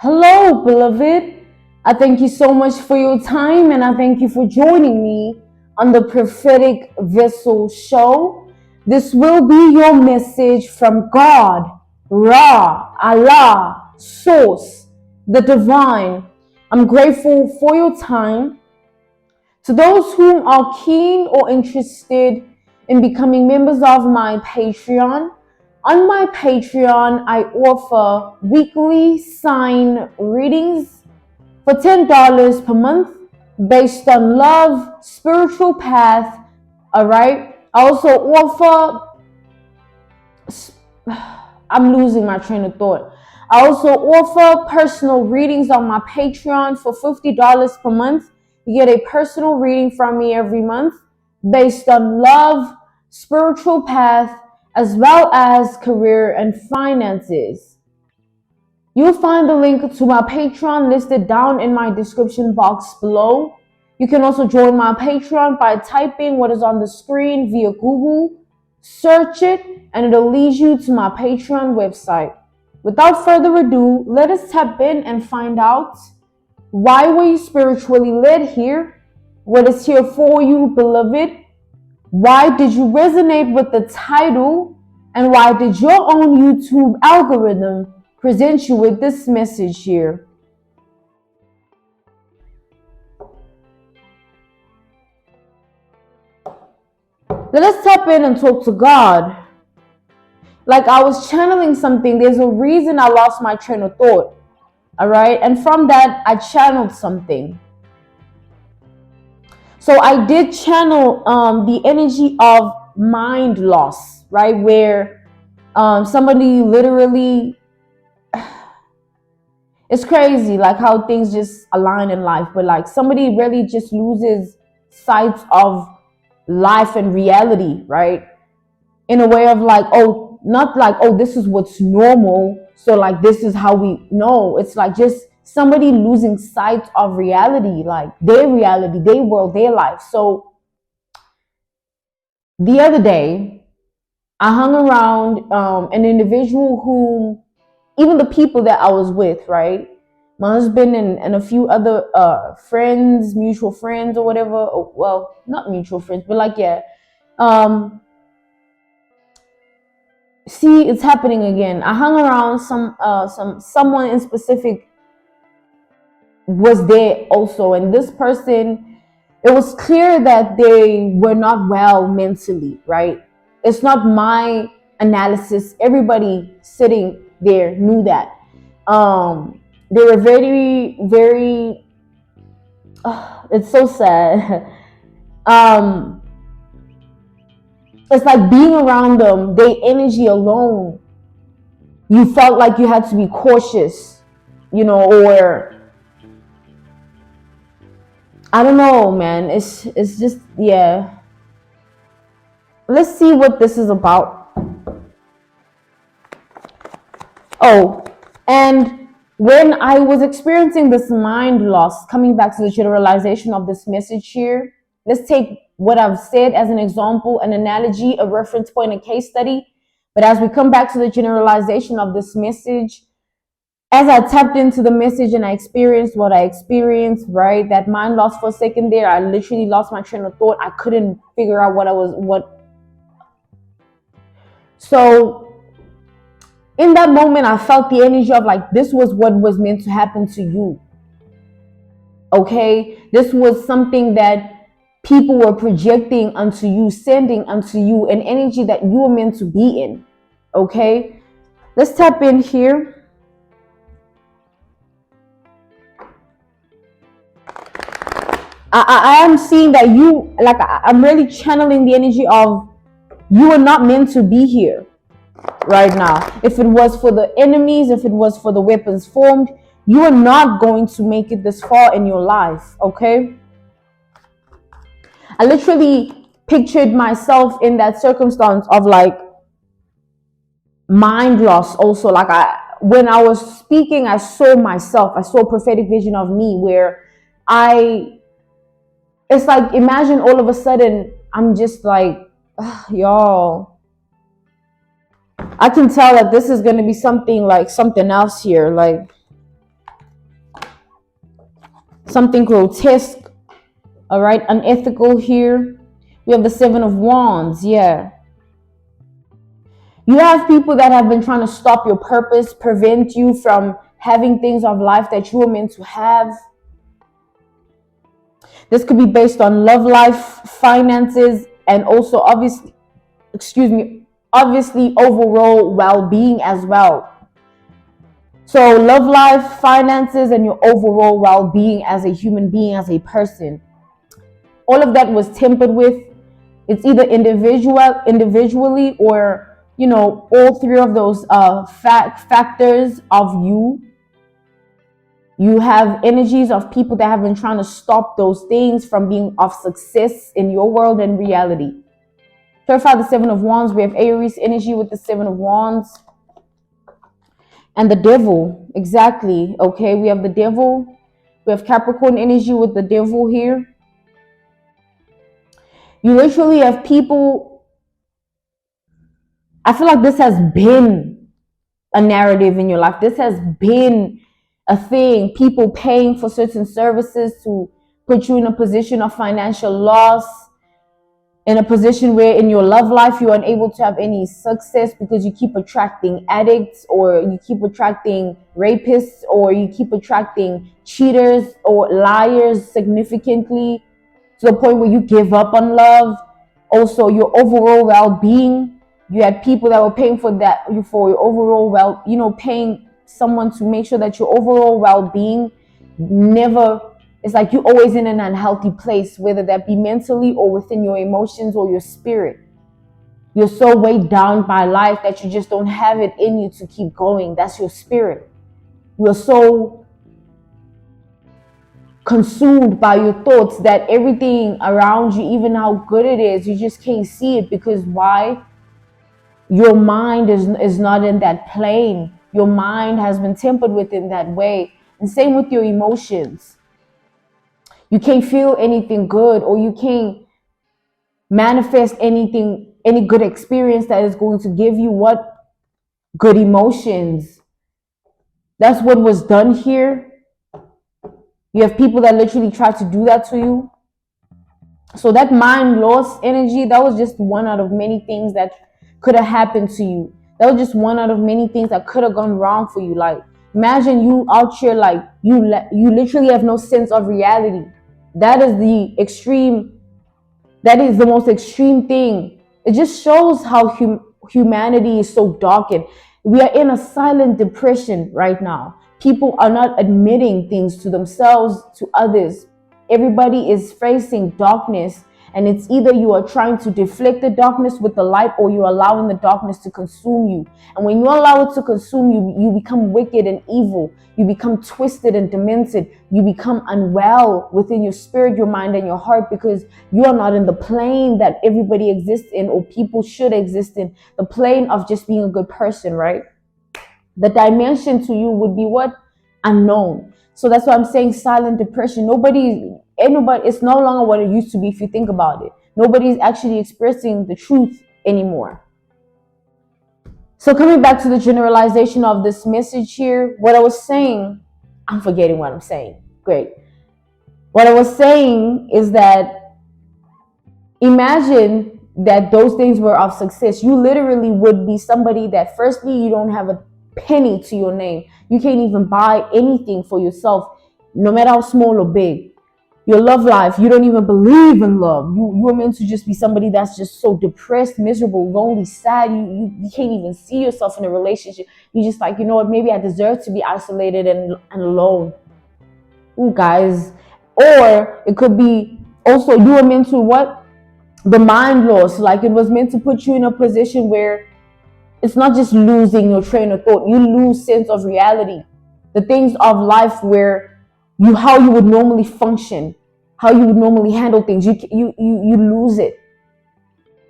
Hello, beloved. I thank you so much for your time and I thank you for joining me on the Prophetic Vessel Show. This will be your message from God, Ra, Allah, Source, the Divine. I'm grateful for your time. To those whom are keen or interested in becoming members of my Patreon, on my Patreon, I offer weekly sign readings for $10 per month based on love, spiritual path. All right. I also offer, I'm losing my train of thought. I also offer personal readings on my Patreon for $50 per month. You get a personal reading from me every month based on love, spiritual path, as well as career and finances. You'll find the link to my Patreon listed down in my description box below. You can also join my Patreon by typing what is on the screen via Google, search it, and it'll lead you to my Patreon website. Without further ado, let us tap in and find out, why were you spiritually led here? What is here for you, beloved? Why did you resonate with the title? And why did your own YouTube algorithm present you with this message here? Let us tap in and talk to God. Like I was channeling something. There's a reason I lost my train of thought. All right. And from that, I channeled something. So I did channel the energy of mind loss, right? Where somebody literally, it's crazy like how things just align in life, but like somebody really just loses sight of life and reality, right? In a way of like, oh, not like, oh, this is what's normal, so like this is how we know. It's like just somebody losing sight of reality, like their reality, their world, their life. So the other day I hung around an individual whom, even the people that I was with, right? My husband and a few other friends, mutual friends or whatever. Well, not mutual friends, but like, yeah. See, it's happening again. I hung around someone in specific was there also, and this person, it was clear that they were not well mentally, right? It's not my analysis. Everybody sitting there knew that. They were very, very, it's so sad. It's like being around them, their energy alone, you felt like you had to be cautious, you know, or I don't know, man. It's just, yeah. Let's see what this is about. Oh, and when I was experiencing this mind loss, coming back to the generalization of this message here, let's take what I've said as an example, an analogy, a reference point, a case study. But as we come back to the generalization of this message, as I tapped into the message and I experienced what I experienced, right? That mind loss for a second there, I literally lost my train of thought. I couldn't figure out what. So in that moment, I felt the energy of like, this was what was meant to happen to you. Okay? This was something that people were projecting onto you, sending onto you, an energy that you were meant to be in. Okay? Let's tap in here. I am seeing that you, like, I'm really channeling the energy of you are not meant to be here right now. If it was for the enemies, if it was for the weapons formed, you are not going to make it this far in your life, okay? I literally pictured myself in that circumstance of like mind loss also. Like when I was speaking, I saw myself, I saw a prophetic vision of me where it's like, imagine all of a sudden, I'm just like, y'all, I can tell that this is going to be something like something else here. Like, something grotesque, all right, unethical here. We have the Seven of Wands, yeah. You have people that have been trying to stop your purpose, prevent you from having things of life that you were meant to have. This could be based on love life, finances, and also obviously overall well-being as well. So love life, finances, and your overall well-being as a human being, as a person. All of that was tempered with, it's either individually or, all three of those factors of you. You have energies of people that have been trying to stop those things from being of success in your world and reality. Clarify the Seven of Wands. We have Aries energy with the Seven of Wands. And the Devil, exactly. Okay, we have the Devil. We have Capricorn energy with the Devil here. You literally have people, I feel like this has been a narrative in your life. This has been a thing. People paying for certain services to put you in a position of financial loss, in a position where in your love life you are unable to have any success because you keep attracting addicts, or you keep attracting rapists, or you keep attracting cheaters or liars significantly to the point where you give up on love. Also, your overall well-being. You had people that were paying for that, for your overall paying someone to make sure that your overall well-being never, it's like you're always in an unhealthy place, whether that be mentally or within your emotions or your spirit. You're so weighed down by life that you just don't have it in you to keep going. That's your spirit. You're so consumed by your thoughts that everything around you, even how good it is, you just can't see it. Because why? Your mind is not in that plane. Your mind has been tempered within that way. And same with your emotions. You can't feel anything good, or you can't manifest anything, any good experience that is going to give you what? Good emotions. That's what was done here. You have people that literally try to do that to you. So that mind loss energy, that was just one out of many things that could have happened to you. That was just one out of many things that could have gone wrong for you. Like, imagine you out here, like you literally have no sense of reality. That is the extreme. That is the most extreme thing. It just shows how humanity is so darkened. We are in a silent depression right now. People are not admitting things to themselves, to others. Everybody is facing darkness, and it's either you are trying to deflect the darkness with the light, or you're allowing the darkness to consume you. And when you allow it to consume you, you become wicked and evil. You become twisted and demented. You become unwell within your spirit, your mind, and your heart, because you are not in the plane that everybody exists in, or people should exist in, the plane of just being a good person, right? The dimension to you would be what? Unknown. So that's why I'm saying silent depression. It's no longer what it used to be if you think about it. Nobody's actually expressing the truth anymore. So coming back to the generalization of this message here, what I was saying, I'm forgetting what I'm saying. Great. What I was saying is that imagine that those things were of success. You literally would be somebody that, firstly, you don't have a penny to your name. You can't even buy anything for yourself, no matter how small or big. Your love life, you don't even believe in love. You are meant to just be somebody that's just so depressed, miserable, lonely, sad. You can't even see yourself in a relationship. You just like, you know what, maybe I deserve to be isolated and alone. Ooh, guys. Or it could be also you are meant to what? The mind loss. Like, it was meant to put you in a position where it's not just losing your train of thought. You lose sense of reality. The things of life where how you would normally function, how you would normally handle things, you lose it.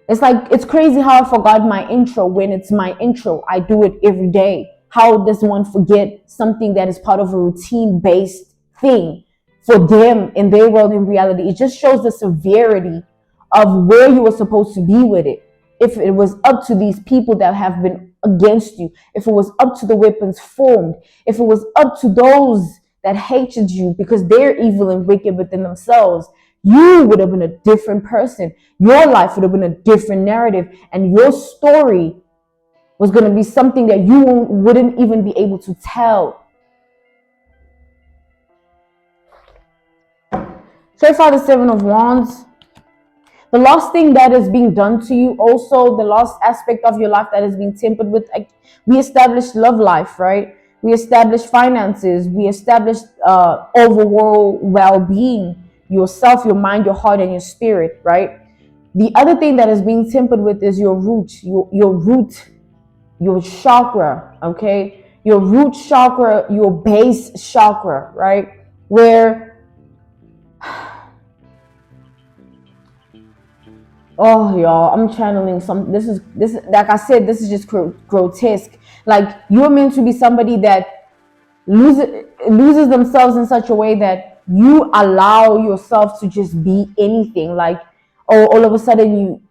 It's like, it's crazy how I forgot my intro when it's my intro. I do it every day. How does one forget something that is part of a routine-based thing for them in their world, in reality? It just shows the severity of where you were supposed to be with it. If it was up to these people that have been against you, if it was up to the weapons formed, if it was up to those that hated you because they're evil and wicked within themselves, you would have been a different person. Your life would have been a different narrative, and your story was going to be something that you wouldn't even be able to tell. So far, the Seven of Wands. The last thing that is being done to you, also the last aspect of your life that is being tempered with, we established love life, right? We established finances. We established overall well-being, yourself, your mind, your heart, and your spirit, right? The other thing that is being tempered with is your root, your chakra, okay? Your root chakra, your base chakra, right? Where, oh y'all, I'm channeling some, this is like I said, this is just grotesque. Like, you're meant to be somebody that loses themselves in such a way that you allow yourself to just be anything. Like, oh, all of a sudden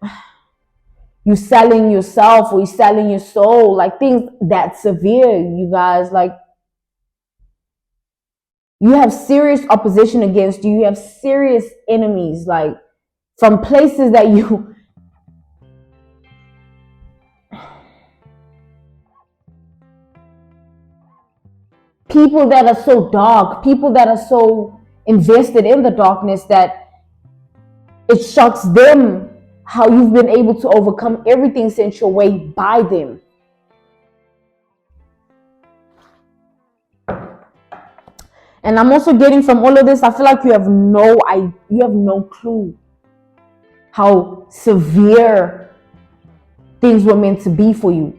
you selling yourself, or you selling your soul, like things that severe, you guys. Like, you have serious opposition against you. You have serious enemies, like from places that you, people that are so dark, people that are so invested in the darkness that it shocks them how you've been able to overcome everything sent your way by them. And I'm also getting from all of this, I feel like you have no clue how severe things were meant to be for you.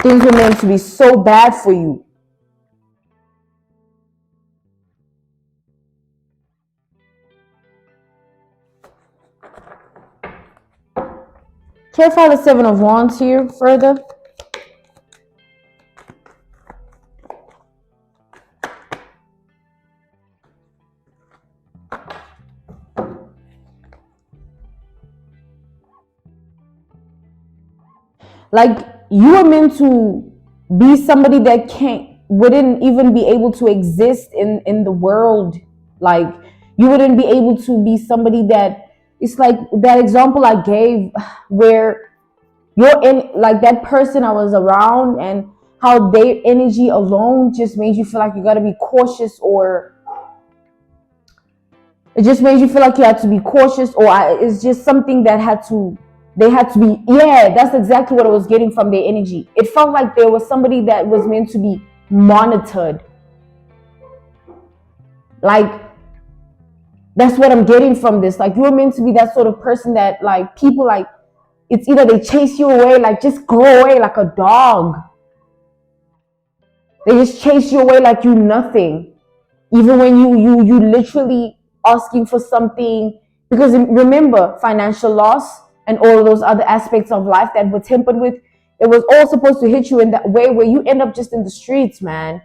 Things were meant to be so bad for you. Clarify the Seven of Wands here further. Like, you are meant to be somebody that wouldn't even be able to exist in the world. Like, you wouldn't be able to be somebody that, it's like that example I gave where you're in, like that person I was around, and how their energy alone just made you feel like you got to be cautious, or it just made you feel like you had to be cautious, or it's just something that they had to be, yeah, that's exactly what I was getting from their energy. It felt like there was somebody that was meant to be monitored. Like, that's what I'm getting from this. Like, you're meant to be that sort of person that, like, people, like, it's either they chase you away, like, just go away like a dog. They just chase you away like you nothing. Even when you literally asking for something, because remember, financial loss and all those other aspects of life that were tempered with, it was all supposed to hit you in that way where you end up just in the streets, man.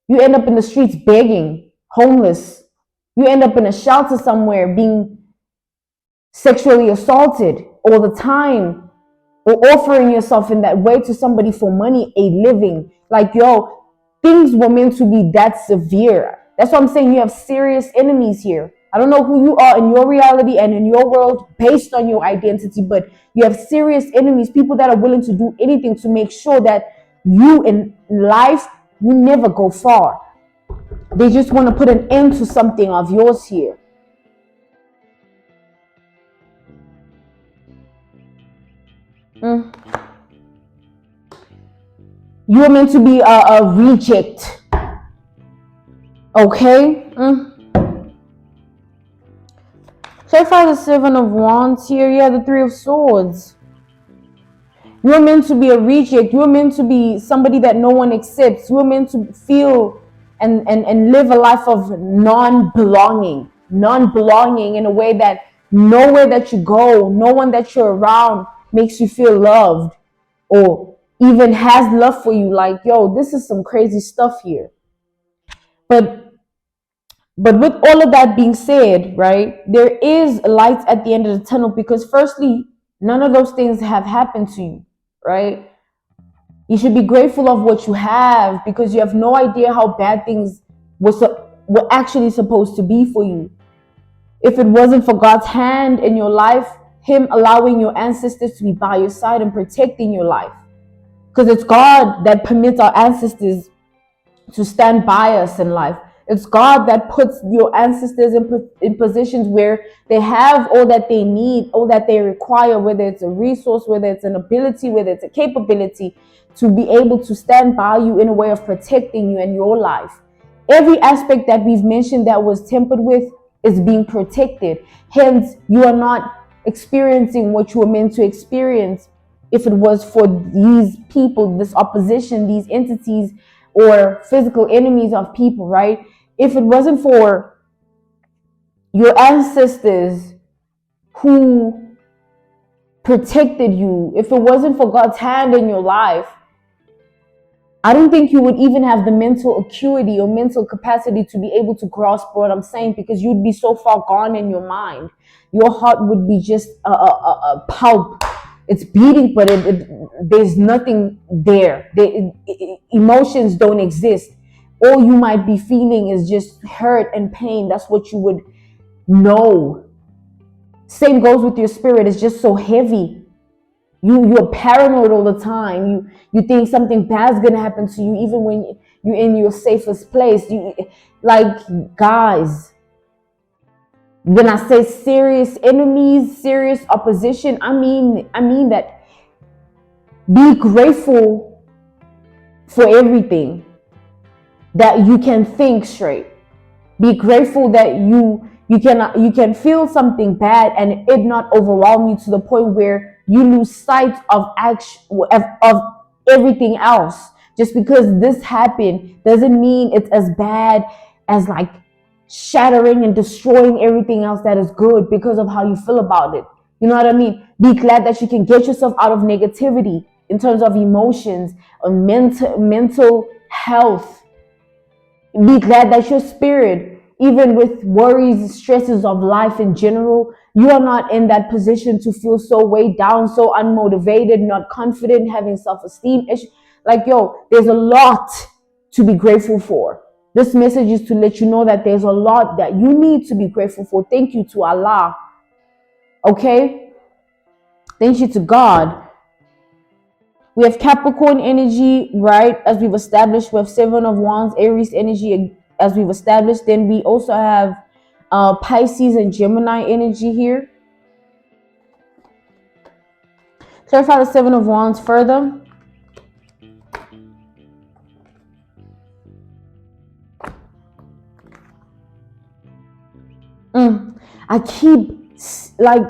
You end up in the streets begging, homeless. You end up in a shelter somewhere being sexually assaulted all the time, or offering yourself in that way to somebody for money, a living. Like, yo, things were meant to be that severe. That's what I'm saying. You have serious enemies here. I don't know who you are in your reality and in your world based on your identity, but you have serious enemies, people that are willing to do anything to make sure that you in life, you never go far. They just want to put an end to something of yours here. You are meant to be a reject. Okay? So far, the Seven of Wands here. Yeah, the Three of Swords. You're meant to be a reject. You're meant to be somebody that no one accepts. You're meant to feel and live a life of non-belonging. Non-belonging in a way that nowhere that you go, no one that you're around makes you feel loved or even has love for you. Like, yo, this is some crazy stuff here. But But with all of that being said, right, there is light at the end of the tunnel, because firstly, none of those things have happened to you, right? You should be grateful of what you have, because you have no idea how bad things were actually supposed to be for you. If it wasn't for God's hand in your life, Him allowing your ancestors to be by your side and protecting your life, because it's God that permits our ancestors to stand by us in life. It's God that puts your ancestors in positions where they have all that they need, all that they require, whether it's a resource, whether it's an ability, whether it's a capability, to be able to stand by you in a way of protecting you and your life. Every aspect that we've mentioned that was tempered with is being protected. Hence, you are not experiencing what you were meant to experience if it was for these people, this opposition, these entities, or physical enemies of people, right? If it wasn't for your ancestors who protected you, if it wasn't for God's hand in your life, I don't think you would even have the mental acuity or mental capacity to be able to grasp what I'm saying, because you'd be so far gone in your mind. Your heart would be just a pulp. It's beating, but there's nothing there. Emotions don't exist. All you might be feeling is just hurt and pain. That's what you would know. Same goes with your spirit. It's just so heavy. You're paranoid all the time. You think something bad's gonna happen to you, even when you're in your safest place. Guys, when I say serious enemies, serious opposition, I mean that. Be grateful for everything, that you can think straight. Be grateful that you can feel something bad and it not overwhelm you to the point where you lose sight of everything else. Just because this happened doesn't mean it's as bad as like shattering and destroying everything else that is good because of how you feel about it. You know what I mean? Be glad that you can get yourself out of negativity in terms of emotions or mental health. Be glad that your spirit, even with worries, stresses of life in general, you are not in that position to feel so weighed down, so unmotivated, not confident, having self-esteem issues. There's a lot to be grateful for. This message is to let you know that there's a lot that you need to be grateful for. Thank you to Allah. Okay? Thank you to God. We have Capricorn energy, right? As we've established, we have Seven of Wands, Aries energy, as we've established. Then we also have Pisces and Gemini energy here. Clarify the Seven of Wands further. I keep it's like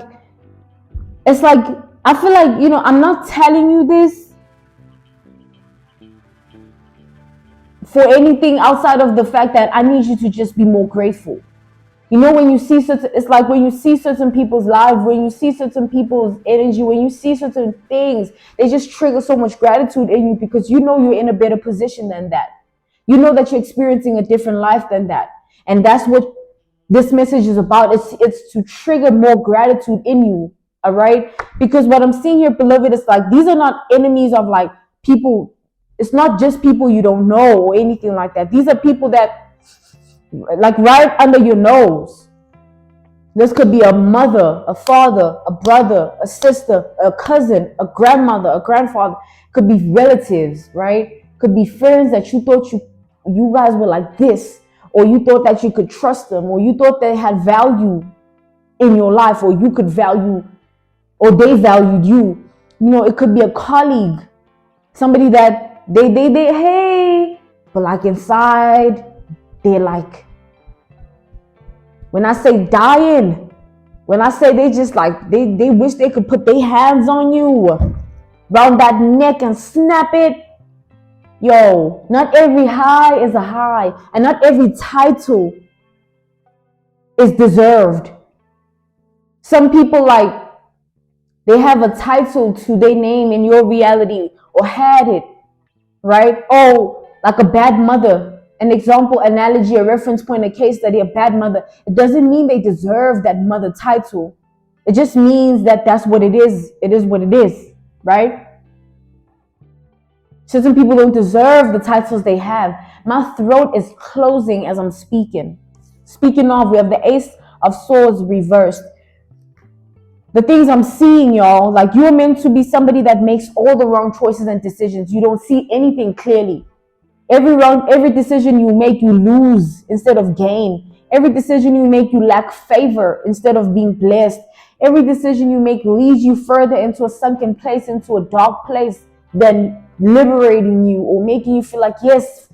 I feel like, I'm not telling you this for anything outside of the fact that I need you to just be more grateful. When you see it's like when you see certain people's lives, when you see certain people's energy, when you see certain things, they just trigger so much gratitude in you, because you're in a better position than that. You know that you're experiencing a different life than that. And that's what this message is about. It's to trigger more gratitude in you. All right? Because what I'm seeing here, beloved, is like, these are not enemies of like people. It's not just people you don't know or anything like that. These are people that like right under your nose. This could be a mother, a father, a brother, a sister, a cousin, a grandmother, a grandfather. Could be relatives, right? Could be friends that you thought you guys were like this, or you thought that you could trust them, or you thought they had value in your life, or you could value, or they valued you. It could be a colleague, somebody that they hey, but like inside, they're like, when I say dying, when I say they just like, they wish they could put their hands on you, around that neck and snap it. Not every high is a high, and not every title is deserved. Some people, they have a title to their name in your reality, or had it, right? Oh, like a bad mother. an example, analogy, a reference point, a case study, a bad mother, it doesn't mean they deserve that mother title. It just means that that's what it is. It is what it is, right? Certain people don't deserve the titles they have. My throat is closing as I'm speaking. Speaking of, we have the Ace of Swords reversed. The things I'm seeing, y'all, like you're meant to be somebody that makes all the wrong choices and decisions. You don't see anything clearly. Every decision you make, you lose instead of gain. Every decision you make, you lack favor instead of being blessed. Every decision you make leads you further into a sunken place, into a dark place, than liberating you or making you feel like, yes,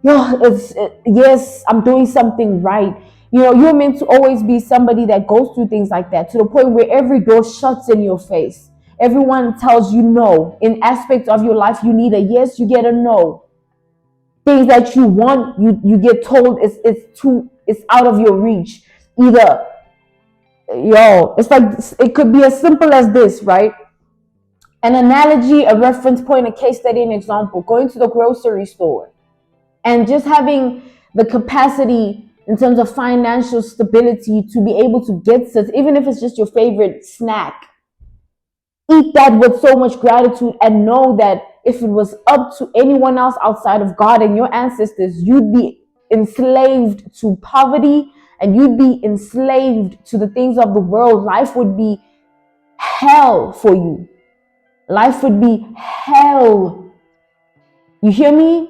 yes, I'm doing something right. You know, you're meant to always be somebody that goes through things like that, to the point where every door shuts in your face. Everyone tells you no. In aspects of your life, you need a yes, you get a no. Things that you want, you get told it's out of your reach. Either, it's like, it could be as simple as this, right? An analogy, a reference point, a case study, an example. Going to the grocery store and just having the capacity in terms of financial stability to be able to get such, even if it's just your favorite snack. Eat that with so much gratitude and know that if it was up to anyone else outside of God and your ancestors, you'd be enslaved to poverty and you'd be enslaved to the things of the world. Life would be hell for you. Life would be hell. You hear me?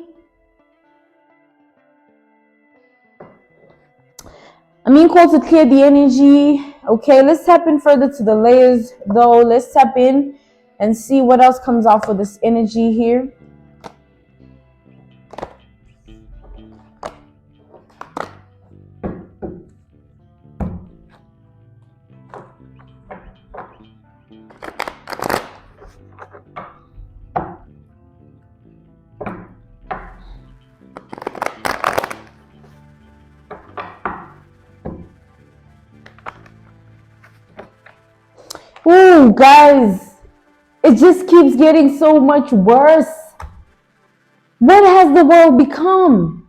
I'm being called to clear the energy. Okay, let's tap in further to the layers though. Let's tap in and see what else comes out for this energy here. Ooh, guys, it just keeps getting so much worse. What has the world become?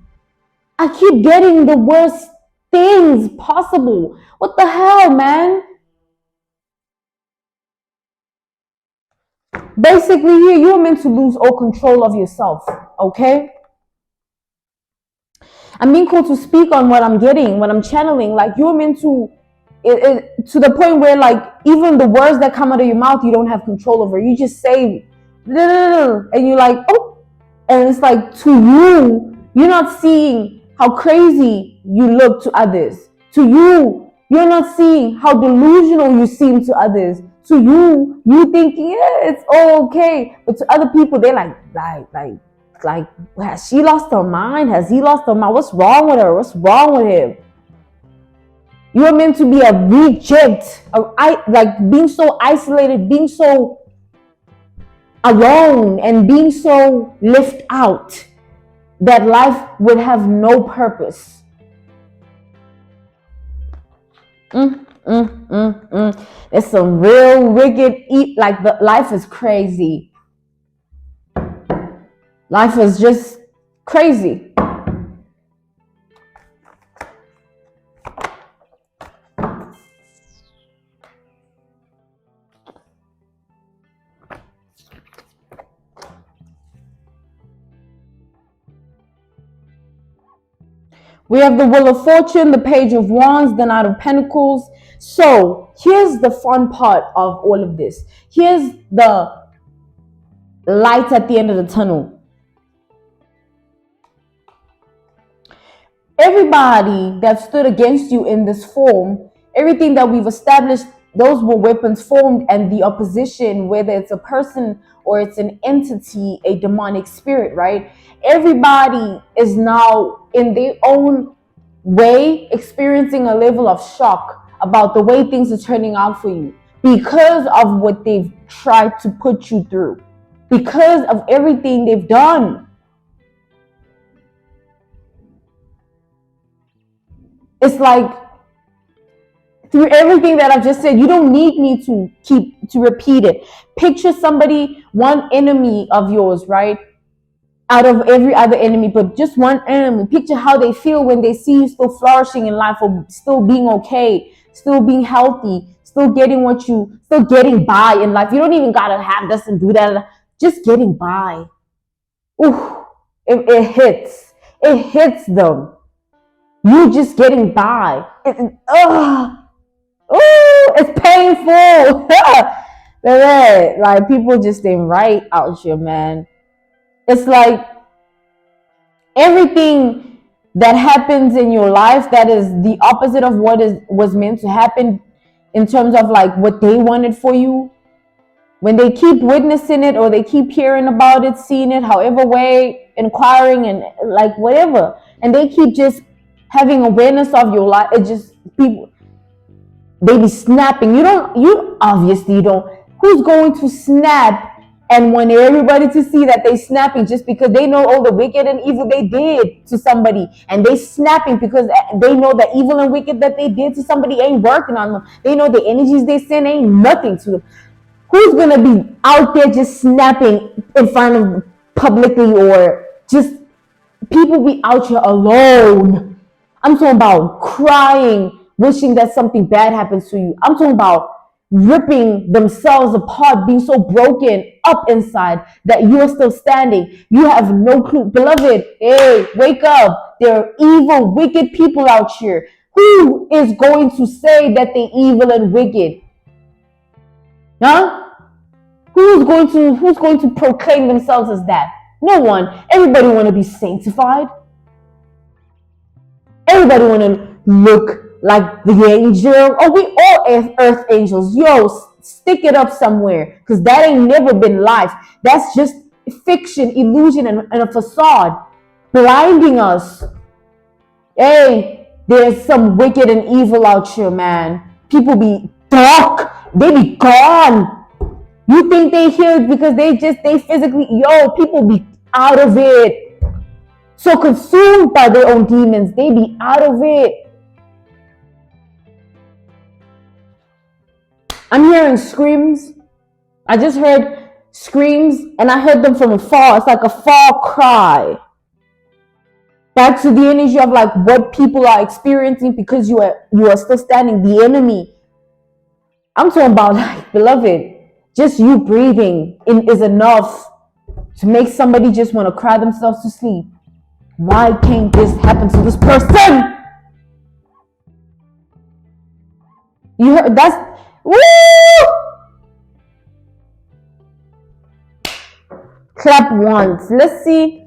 I keep getting the worst things possible. What the hell, man? Basically, here you're meant to lose all control of yourself, okay? I'm being called to speak on what I'm getting, what I'm channeling. Like, you're meant to, to the point where, like, even the words that come out of your mouth, you don't have control over. You just say, and you're like, oh, and it's like, to you, you're not seeing how crazy you look to others. To you, you're not seeing how delusional you seem to others. To you, you thinking, yeah, it's all okay. But to other people, they're like, has she lost her mind? Has he lost her mind? What's wrong with her? What's wrong with him? You're meant to be a reject, like being so isolated, being so alone, and being so left out that life would have no purpose. There's some real wicked, like the life is crazy. Life is just crazy. We have the Wheel of Fortune, the Page of Wands, the Knight of Pentacles. So here's the fun part of all of this. Here's the light at the end of the tunnel. Everybody that stood against you in this form, everything that we've established, those were weapons formed, and the opposition, whether it's a person or it's an entity, a demonic spirit, right? Everybody is now in their own way experiencing a level of shock about the way things are turning out for you because of what they've tried to put you through, because of everything they've done. It's like, through everything that I've just said, you don't need me to repeat it. Picture somebody, one enemy of yours, right? out of every other enemy, but just one enemy. Picture how they feel when they see you still flourishing in life, or still being okay, still being healthy, still getting by in life. You don't even gotta have this and do that. Just getting by. Ooh, it hits. It hits them. You just getting by. It's painful. Like, people just ain't right out here, man. It's like everything that happens in your life that is the opposite of what was meant to happen, in terms of like what they wanted for you. When they keep witnessing it, or they keep hearing about it, seeing it, however way, inquiring and like whatever, and they keep just having awareness of your life, it just, people, they be snapping. You obviously don't. Who's going to snap and want everybody to see that they snapping just because they know all the wicked and evil they did to somebody, and they snapping because they know that evil and wicked that they did to somebody ain't working on them. They know the energies they send ain't nothing to them. Who's gonna be out there just snapping in front of publicly, or just people be out here alone? I'm talking about crying, wishing that something bad happens to you. I'm talking about ripping themselves apart, being so broken up inside that you are still standing. You have no clue. Beloved, hey, wake up. There are evil, wicked people out here. Who is going to say that they're evil and wicked? Huh? Who's going to proclaim themselves as that? No one. Everybody want to be sanctified. Everybody want to look like the angel. Oh, we all earth angels. Yo, stick it up somewhere, because that ain't never been life. That's just fiction, illusion, and a facade blinding us. Hey, there's some wicked and evil out here, man. People be dark. They be gone. You think they healed because they physically, people be out of it. So consumed by their own demons, they be out of it. I'm hearing screams. I just heard screams, and I heard them from afar. It's like a far cry. Back to the energy of like what people are experiencing because you are still standing. The enemy. I'm talking about, like, beloved, just you breathing is enough to make somebody just want to cry themselves to sleep. Why can't this happen to this person? You heard? That's woo! Clap once. Let's see.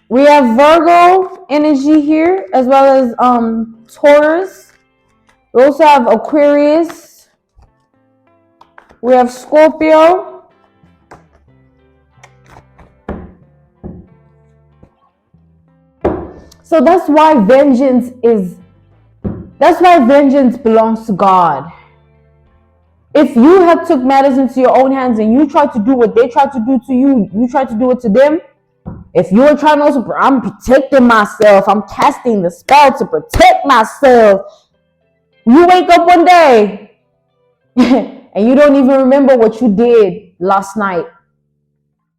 We have Virgo energy here, as well as Taurus. We also have Aquarius. We have Scorpio. So that's why vengeance belongs to God. If you have took matters into your own hands and you try to do what they try to do to you, you try to do it to them. If you're trying to, I'm protecting myself. I'm casting the spell to protect myself. You wake up one day and you don't even remember what you did last night.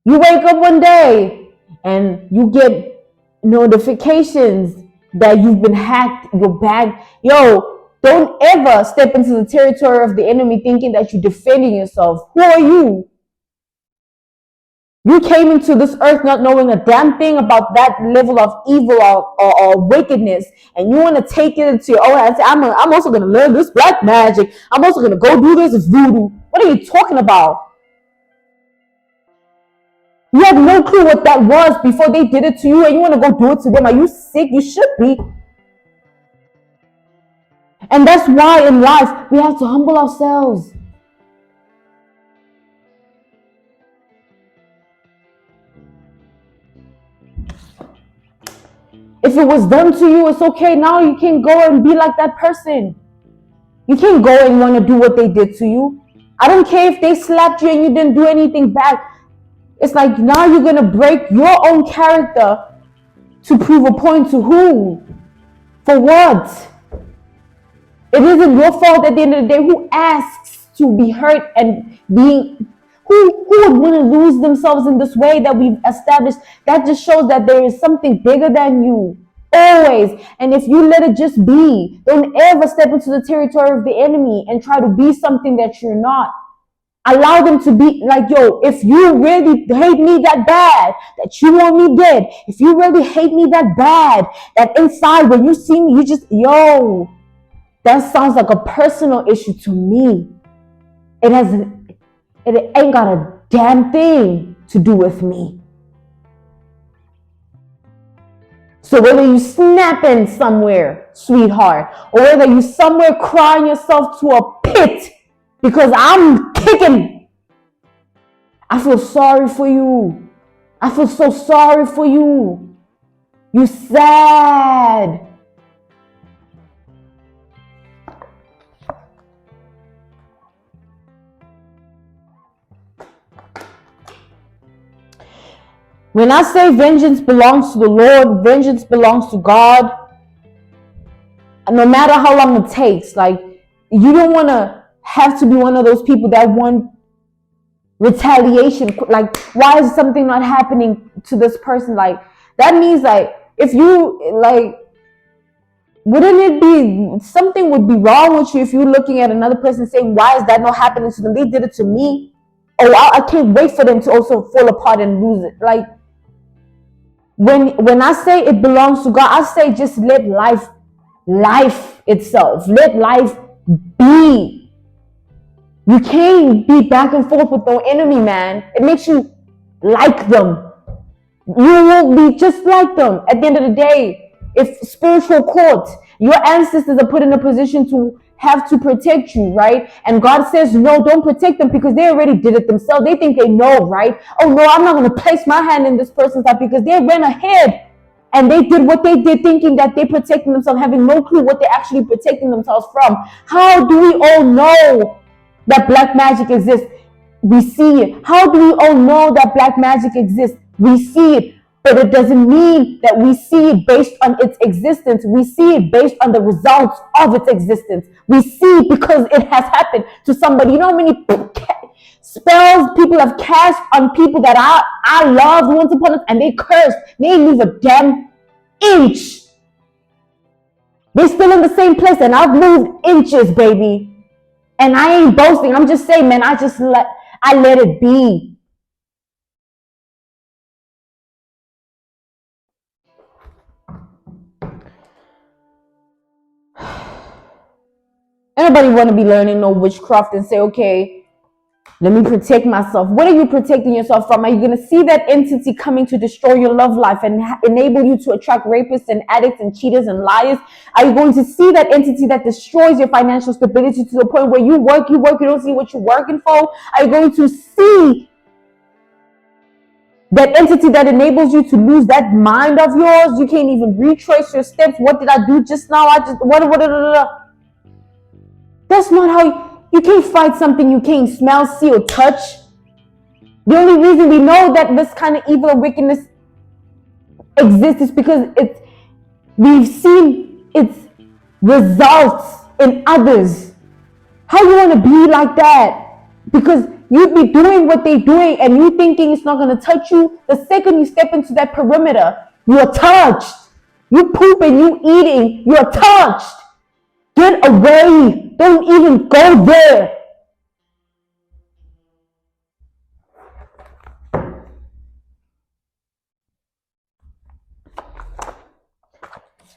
You wake up one day and you get notifications that you've been hacked, your bag. Don't ever step into the territory of the enemy thinking that you're defending yourself. Who are you? You came into this earth not knowing a damn thing about that level of evil or wickedness, and you want to take it into your own hands. I'm also going to learn this black magic. I'm also going to go do this voodoo. What are you talking about? You have no clue what that was before they did it to you, and you want to go do it to them. Are you sick? You should be. And that's why in life we have to humble ourselves. If it was done to you, it's okay. Now you can go and be like that person. You can't go and want to do what they did to you. I don't care if they slapped you and you didn't do anything back. It's like now you're going to break your own character to prove a point to who? For what? It isn't your fault at the end of the day. Who asks to be hurt and being, who would want to lose themselves in this way that we've established? That just shows that there is something bigger than you. Always. And if you let it just be, don't ever step into the territory of the enemy and try to be something that you're not. Allow them to be like, yo, if you really hate me that bad, that you want me dead, if you really hate me that bad, that inside when you see me, you just, yo, that sounds like a personal issue to me. It ain't got a damn thing to do with me. So whether you snapping somewhere, sweetheart, or whether you somewhere crying yourself to a pit because I'm kicking, I feel sorry for you. I feel so sorry for you. You sad. When I say vengeance belongs to the Lord, vengeance belongs to God, no matter how long it takes, like, you don't want to have to be one of those people that want retaliation. Like, why is something not happening to this person? Like, that means, like, if you, like, wouldn't it be, something would be wrong with you if you're looking at another person saying, why is that not happening to them? They did it to me. Oh, I can't wait for them to also fall apart and lose it. Like, when I say it belongs to God, I say just let life itself. Let life be. You can't be back and forth with the enemy, man. It makes you like them. You won't be just like them. At the end of the day, if spiritual court, your ancestors are put in a position to have to protect you, right? And God says, no, don't protect them because they already did it themselves. They think they know, right? Oh no, I'm not going to place my hand in this person's life because they went ahead and they did what they did thinking that they protecting themselves, having no clue what they're actually protecting themselves from. How do we all know that black magic exists? We see it. How do we all know that black magic exists? We see it. But it doesn't mean that we see it based on its existence. We see it based on the results of its existence. We see it because it has happened to somebody. You know how many spells people have cast on people that I loved once upon a time, and they cursed. They didn't move a damn inch. They're still in the same place, and I've moved inches, baby. And I ain't boasting. I'm just saying, man, I let it be. Anybody want to be learning no witchcraft and say, okay, let me protect myself? What are you protecting yourself from? Are you going to see that entity coming to destroy your love life and enable you to attract rapists and addicts and cheaters and liars? Are you going to see that entity that destroys your financial stability to the point where you work, you don't see what you're working for? Are you going to see that entity that enables you to lose that mind of yours? You can't even retrace your steps. What did I do just now? That's not how you can't fight something you can't smell, see, or touch. The only reason we know that this kind of evil or wickedness exists is because we've seen its results in others. How you want to be like that? Because you be doing what they're doing and you thinking it's not going to touch you. The second you step into that perimeter, you're touched. You pooping, you eating, you're touched. Get away. Don't even go there.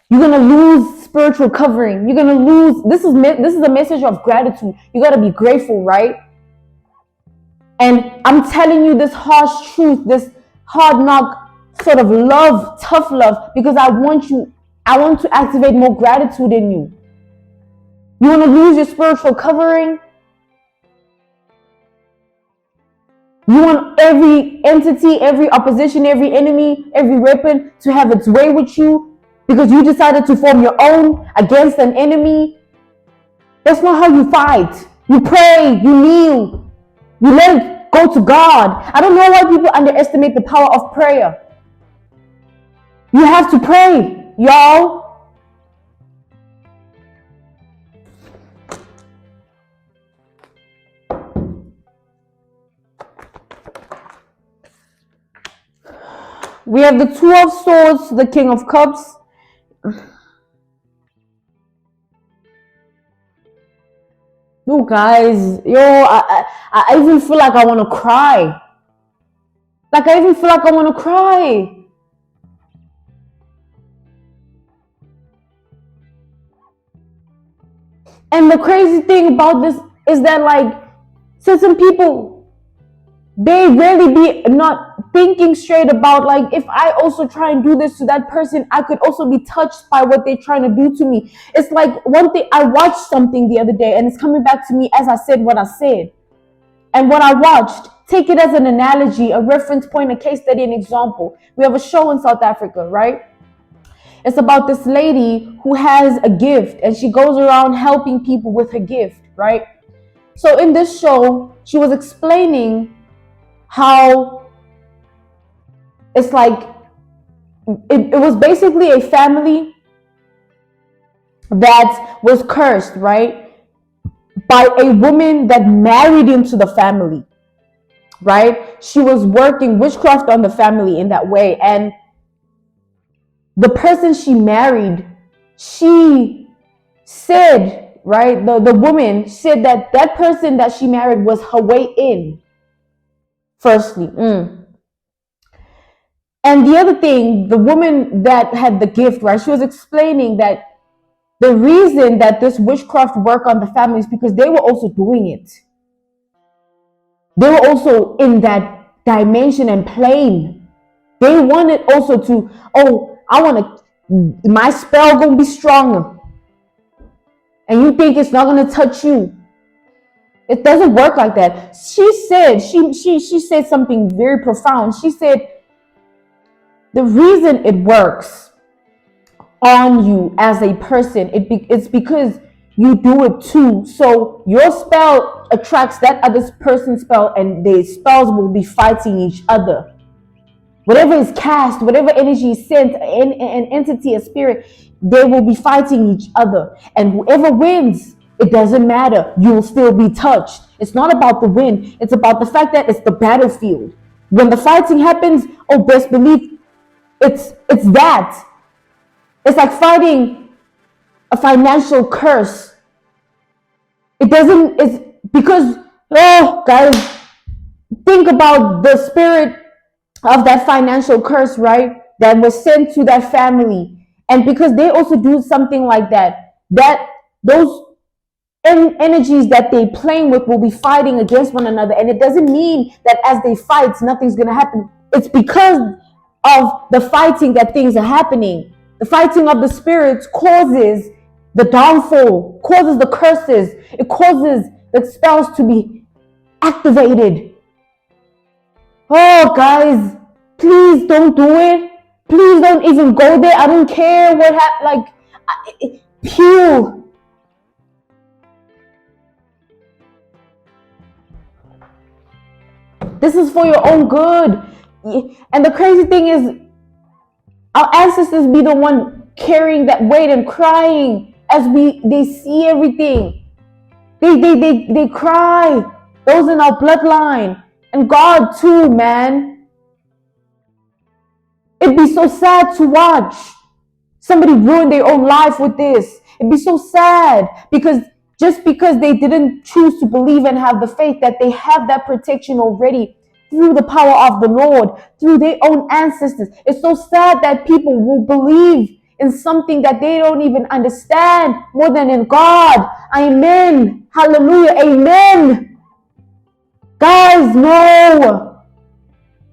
You're going to lose spiritual covering. You're going to lose. This is a message of gratitude. You got to be grateful, right? And I'm telling you this harsh truth, this hard knock sort of love, tough love, because I want to activate more gratitude in you. You want to lose your spiritual covering? You want every entity, every opposition, every enemy, every weapon to have its way with you because you decided to form your own against an enemy? That's not how you fight. You pray, you kneel, you let it go to God. I don't know why people underestimate the power of prayer. You have to pray, y'all. We have the Two of Swords, the King of Cups. You guys, yo, I even feel like I want to cry. Like, I even feel like I want to cry. And the crazy thing about this is that, like, certain people, they really be not thinking straight about, like, if I also try and do this to that person, I could also be touched by what they're trying to do to me. It's like one thing, I watched something the other day and it's coming back to me as I said what I said. And what I watched, take it as an analogy, a reference point, a case study, an example. We have a show in South Africa, right? It's about this lady who has a gift and she goes around helping people with her gift, right? So in this show, she was explaining how it's like, it was basically a family that was cursed, right? By a woman that married into the family, right? She was working witchcraft on the family in that way. And the person she married, she said, right? The woman said that that person that she married was her way in, firstly. And the other thing, the woman that had the gift, right? She was explaining that the reason that this witchcraft worked on the family is because they were also doing it. They were also in that dimension and plane. They wanted also to, my spell gonna be stronger. And you think it's not gonna touch you. It doesn't work like that. She said something very profound. She said, the reason it works on you as a person, it's because you do it too. So your spell attracts that other person's spell, and the spells will be fighting each other. Whatever is cast, whatever energy is sent, an entity, a spirit, they will be fighting each other. And whoever wins, it doesn't matter. You will still be touched. It's not about the win. It's about the fact that it's the battlefield. When the fighting happens, oh, best believe it's that. It's like fighting a financial curse. It's because, oh, guys, think about the spirit of that financial curse, right? That was sent to that family. And because they also do something like that, those energies that they playing with will be fighting against one another. And it doesn't mean that as they fight, nothing's going to happen. It's because of the fighting that things are happening. The fighting of the spirits causes the downfall, causes the curses. It causes the spells to be activated. Oh, guys, please don't do it. Please don't even go there. I don't care what happened. Like, pew. This is for your own good. And the crazy thing is, our ancestors be the one carrying that weight and crying as they see everything. They cry. Those in our bloodline. And God too, man. It'd be so sad to watch somebody ruin their own life with this. It'd be so sad because just because they didn't choose to believe and have the faith that they have that protection already through the power of the Lord, through their own ancestors. It's so sad that people will believe in something that they don't even understand more than in God. Amen. Hallelujah. Amen. Guys, no.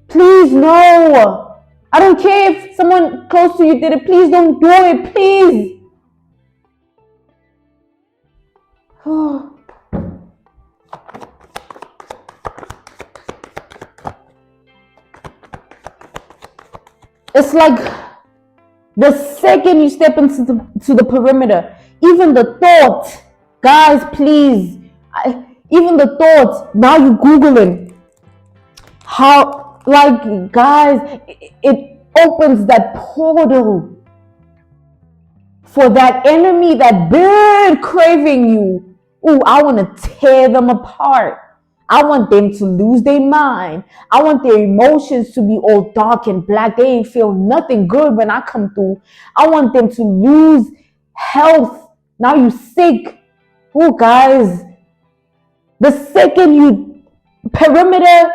Please, no. I don't care if someone close to you did it. Please don't do it. Please. It's like the second you step into the perimeter, even the thought, guys, please, even the thought, now you Googling how, like, guys, it opens that portal for that enemy, that bird craving you. Ooh, I want to tear them apart. I want them to lose their mind. I want their emotions to be all dark and black. They ain't feel nothing good when I come through. I want them to lose health. Now you sick. Oh, guys, the second you perimeter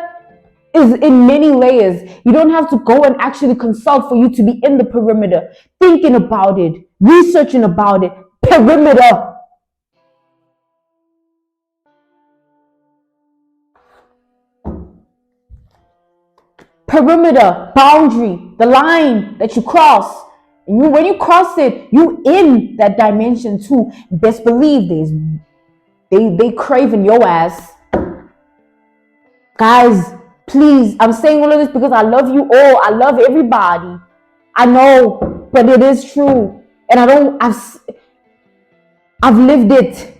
is in many layers. You don't have to go and actually consult for you to be in the perimeter, thinking about it, researching about it. Perimeter. Perimeter, boundary, the line that you cross. And when you cross it, you in that dimension too. Best believe they craving your ass. Guys, please, I'm saying all of this because I love you all. I love everybody. I know, but it is true. And I've lived it.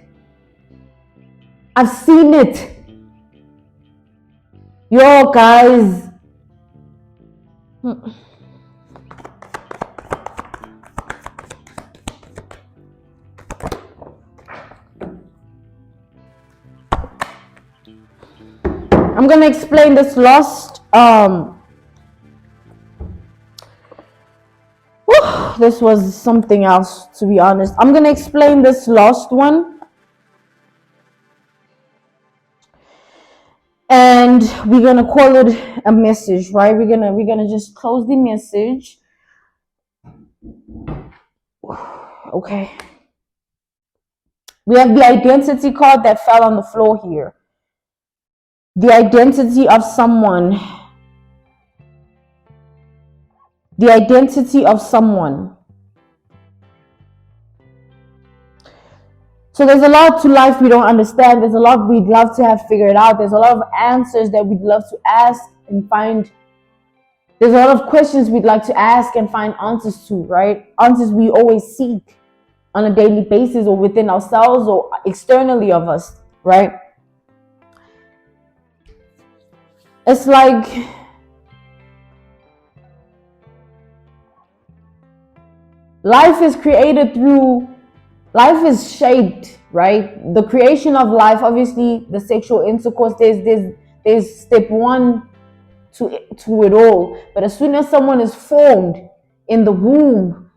I've seen it. Yo, guys. I'm gonna explain this lost. This was something else, to be honest. I'm gonna explain this lost one, and we're gonna call it a message, right? We're gonna just close the message. Okay. We have the identity card that fell on the floor here. The identity of someone. The identity of someone. So there's a lot to life we don't understand. There's a lot we'd love to have figured out. There's a lot of answers that we'd love to ask and find. There's a lot of questions we'd like to ask and find answers to, right? Answers we always seek on a daily basis, or within ourselves or externally of us, right? It's like life is created through, life is shaped, right? The creation of life, obviously the sexual intercourse, there's step one to it all. But as soon as someone is formed in the womb,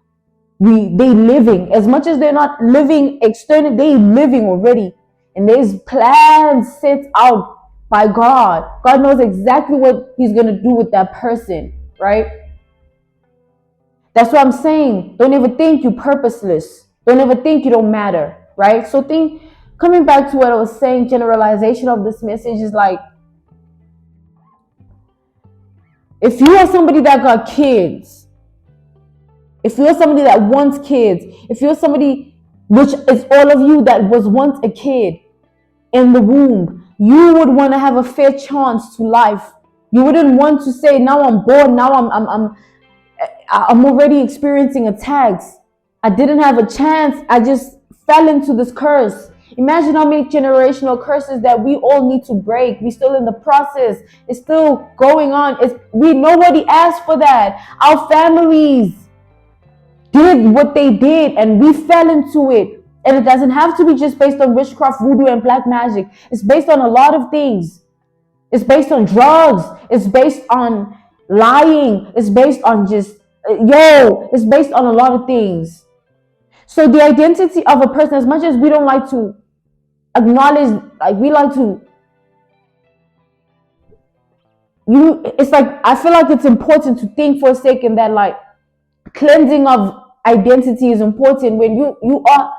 they living. As much as they're not living externally, they living already. And there's plans set out by God. God knows exactly what he's going to do with that person, right? That's what I'm saying. Don't ever think you're purposeless. Don't ever think you don't matter, right? So coming back to what I was saying, generalization of this message is like, if you are somebody that got kids, if you're somebody that wants kids, if you're somebody, which is all of you that was once a kid in the womb, you would want to have a fair chance to life. You wouldn't want to say, now I'm born, now I'm already experiencing attacks. I didn't have a chance. I just fell into this curse. Imagine how many generational curses that we all need to break. We're still in the process. It's still going on. Nobody asked for that. Our families did what they did and we fell into it. And it doesn't have to be just based on witchcraft, voodoo, and black magic. It's based on a lot of things. It's based on drugs. It's based on lying. It's based on it's based on a lot of things. So the identity of a person, as much as we don't like to acknowledge, like we like to, it's like, I feel like it's important to think for a second that like cleansing of identity is important. When you are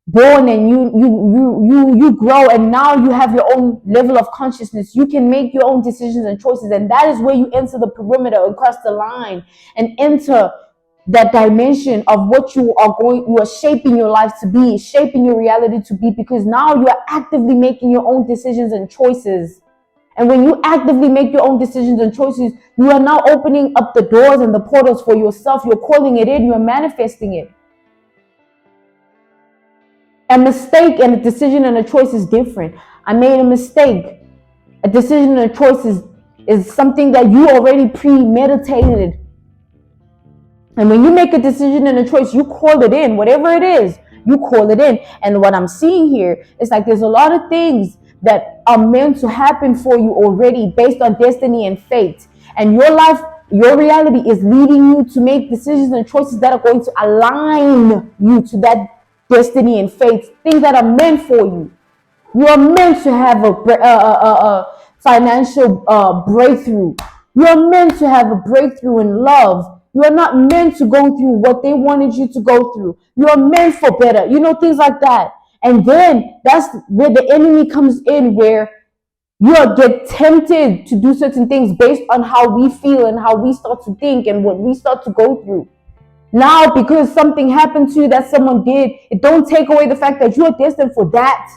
born and you grow, and now you have your own level of consciousness, you can make your own decisions and choices, and that is where you enter the perimeter and cross the line and enter that dimension of what you are shaping your life to be, shaping your reality to be, because now you are actively making your own decisions and choices. And when you actively make your own decisions and choices, you are now opening up the doors and the portals for yourself. You're calling it in, you're manifesting it. A mistake and a decision and a choice is different. I made a mistake. A decision and a choice is something that you already premeditated. And when you make a decision and a choice, you call it in. Whatever it is, you call it in. And what I'm seeing here is like there's a lot of things that are meant to happen for you already based on destiny and fate. And your life, your reality is leading you to make decisions and choices that are going to align you to that destiny and fate, things that are meant for you. You are meant to have a financial breakthrough. You are meant to have a breakthrough in love. You are not meant to go through what they wanted you to go through. You are meant for better. Things like that. And then that's where the enemy comes in, where you get tempted to do certain things based on how we feel and how we start to think and what we start to go through. Now, because something happened to you that someone did, it don't take away the fact that you are destined for that.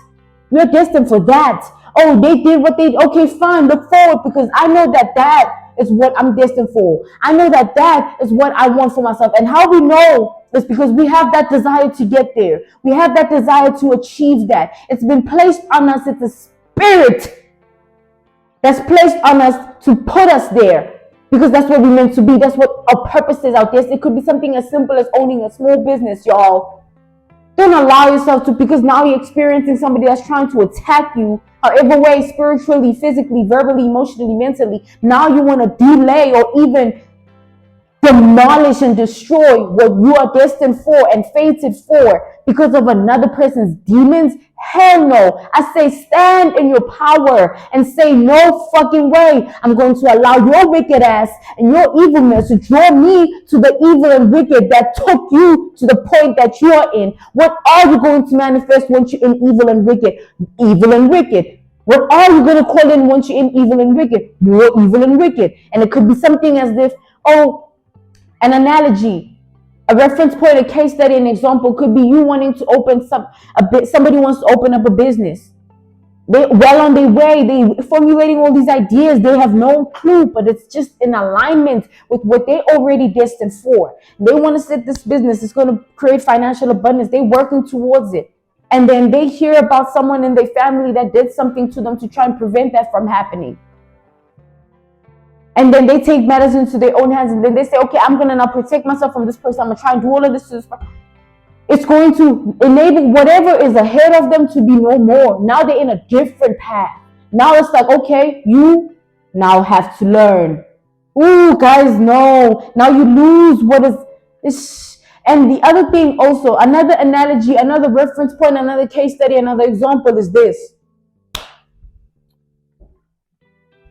You're destined for that. Oh, they did what they, okay, fine, look forward, because I know that is what I'm destined for. I know that is what I want for myself. And how we know is because we have that desire to get there. We have that desire to achieve that. It's been placed on us. It's a spirit that's placed on us to put us there. Because that's what we're meant to be. That's what our purpose is out there. It could be something as simple as owning a small business, y'all. Don't allow yourself to, because now you're experiencing somebody that's trying to attack you, however way, spiritually, physically, verbally, emotionally, mentally. Now you want to delay or even demolish and destroy what you are destined for and fated for because of another person's demons. Hell no. I say stand in your power and say no fucking way. I'm going to allow your wicked ass and your evilness to draw me to the evil and wicked that took you to the point that you are in. What are you going to manifest once you're in evil and wicked? Evil and wicked. What are you going to call in once you're in evil and wicked? You're evil and wicked. And it could be something as if, an analogy, a reference point, a case study, an example could be you wanting to open somebody wants to open up a business. They well on their way, they formulating all these ideas, they have no clue, but it's just in alignment with what they already destined for. They want to set this business, it's going to create financial abundance, they're working towards it. And then they hear about someone in their family that did something to them to try and prevent that from happening. And then they take matters into their own hands, and then they say, okay, I'm going to now protect myself from this person. I'm going to try and do all of this to this person. It's going to enable whatever is ahead of them to be no more. Now they're in a different path. Now it's like, okay, you now have to learn. Ooh, guys, no. Now you lose what is. And the other thing also, another analogy, another reference point, another case study, another example is this.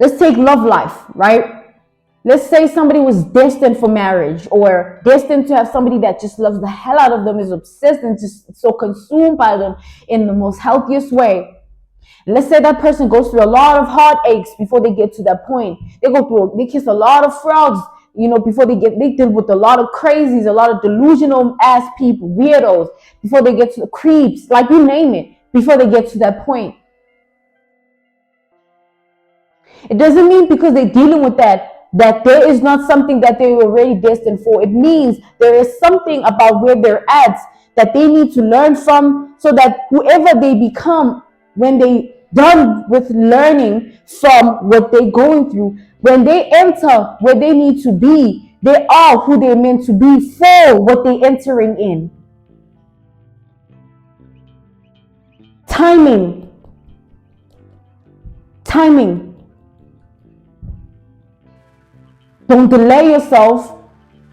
Let's take love life, right? Let's say somebody was destined for marriage or destined to have somebody that just loves the hell out of them, is obsessed and just so consumed by them in the most healthiest way. And let's say that person goes through a lot of heartaches before they get to that point. They kiss a lot of frogs, before they deal with a lot of crazies, a lot of delusional ass people, weirdos, before they get to the creeps, like you name it, before they get to that point. It doesn't mean because they're dealing with that there is not something that they were already destined for. It means there is something about where they're at that they need to learn from, so that whoever they become, when they done with learning from what they're going through, when they enter where they need to be, they are who they're meant to be for what they're entering in. Timing. Don't delay yourself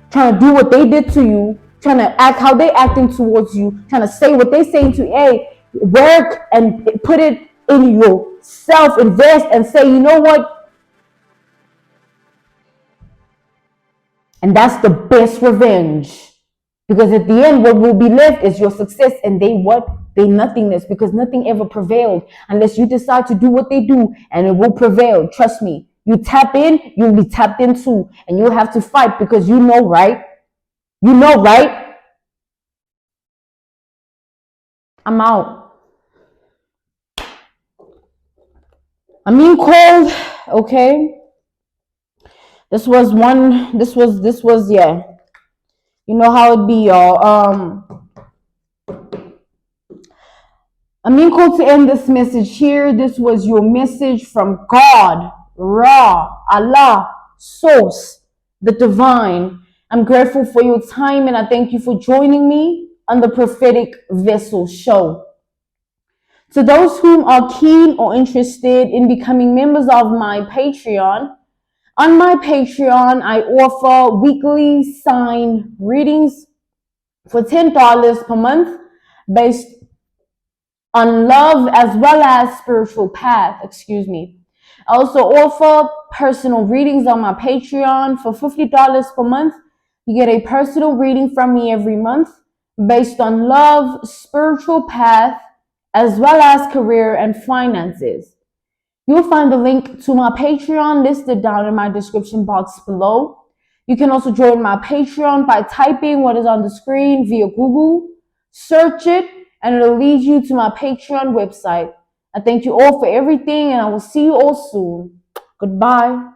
trying to do what they did to you, trying to act how they acting towards you, trying to say what they saying to you. Hey, work and put it in yourself, invest and say, you know what? And that's the best revenge. Because at the end, what will be left is your success, and they nothingness, because nothing ever prevailed unless you decide to do what they do, and it will prevail. Trust me. You tap in, you'll be tapped in too. And you'll have to fight because you know, right? I'm out. I'm being cold, okay? This was, yeah. You know how it be, y'all. I'm being called to end this message here. This was your message from God. Ra, Allah, Source, the Divine. I'm grateful for your time, and I thank you for joining me on the Prophetic Vessel Show. To those whom are keen or interested in becoming members of my Patreon, on my Patreon, I offer weekly sign readings for $10 per month based on love as well as spiritual path, I also offer personal readings on my Patreon for $50 per month. You get a personal reading from me every month based on love, spiritual path, as well as career and finances. You'll find the link to my Patreon listed down in my description box below. You can also join my Patreon by typing what is on the screen via Google, search it, and it'll lead you to my Patreon website. I thank you all for everything, and I will see you all soon. Goodbye.